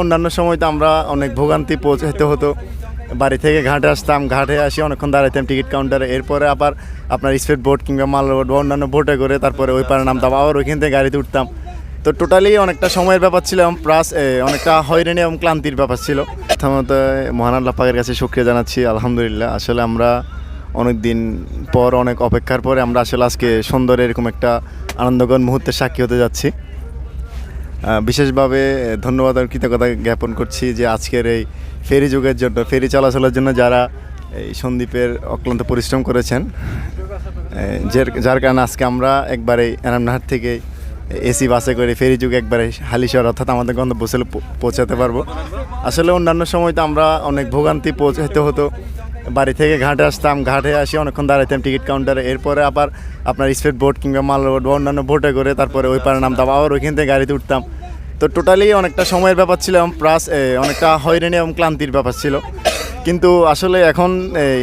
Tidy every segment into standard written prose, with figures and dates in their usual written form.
অন্যান্য সময় তো আমরা অনেক ভোগান্তি পৌঁছাতে হতো, বাড়ি থেকে ঘাটে আসতাম, ঘাটে আসি অনেকক্ষণ দাঁড়াইতাম টিকিট কাউন্টারে, এরপরে আবার আপনার স্পিড বোট কিংবা মাল বোট বা অন্যান্য বোটে করে তারপরে ওই পারে নামতাম, আবার ওইখান থেকে গাড়িতে উঠতাম। তো টোটালি অনেকটা সময়ের ব্যাপার ছিল এবং প্লাস অনেকটা হয়রানি এবং ক্লান্তির ব্যাপার ছিল। প্রথমত মহান আল্লাহ পাকের কাছে শুকরিয়া জানাচ্ছি, আলহামদুলিল্লাহ। আসলে আমরা অনেক দিন পর, অনেক অপেক্ষার পরে আমরা আসলে আজকে সুন্দর এরকম একটা আনন্দঘন মুহূর্তের সাক্ষী হতে যাচ্ছি। বিশেষভাবে ধন্যবাদ আর কৃতজ্ঞতা জ্ঞাপন করছি যে আজকের এই ফেরি যুগের জন্য, ফেরি চলাচলের জন্য যারা এই সন্দ্বীপের অক্লান্ত পরিশ্রম করেছেন, যার কারণে আজকে আমরা একবারে এনামনাহাট থেকে এসি বাসে করে ফেরি যুগে একবারে হালিশহর অর্থাৎ আমাদের গন্তব্যস্থলে পৌঁছাতে পারবো। আসলে অন্যান্য সময় তো আমরা অনেক ভোগান্তি পৌঁছাতে হতো, বাড়ি থেকে ঘাটে আসতাম, ঘাটে আসি অনেকক্ষণ দাঁড়াইতাম টিকিট কাউন্টারে, এরপরে আবার আপনার স্পিড বোট কিংবা মাল বোট বা অন্যান্য বোটে করে তারপরে ওই পারে নামতাম, আবার ওইখান থেকে গাড়িতে উঠতাম। তো টোটালি অনেকটা সময়ের ব্যাপার ছিল এবং প্লাস অনেকটা হয়রানি এবং ক্লান্তির ব্যাপার ছিল। কিন্তু আসলে এখন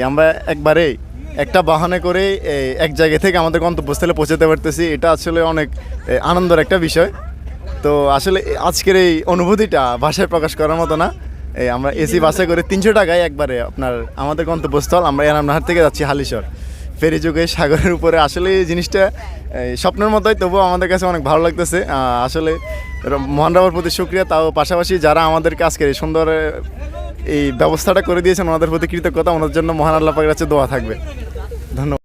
আমরা একবারে একটা বাহনে করে এক জায়গা থেকে আমাদের গন্তব্যস্থলে পৌঁছাতে পারতেছি, এটা আসলে অনেক আনন্দের একটা বিষয়। তো আসলে আজকের এই অনুভূতিটা ভাষায় প্রকাশ করার মতো না। আমরা এসি বাসে করে 300 টাকায় একবারে আপনার আমাদের গন্তব্যস্থল, আমরা এনামনাহাট থেকে যাচ্ছি হালিশহর ফেরি যুগে সাগরের উপরে। আসলে এই জিনিসটা স্বপ্নের মতোই, তবুও আমাদের কাছে অনেক ভালো লাগতেছে। আসলে মহান রবের প্রতি শুকরিয়া, তাও পাশাপাশি যারা আমাদেরকে আজকের এই সুন্দর এই ব্যবস্থাটা করে দিয়েছেন ওনাদের প্রতি কৃতজ্ঞতা। ওনাদের জন্য মহান আল্লাহ পাকের কাছে দোয়া থাকবে। ধন্যবাদ।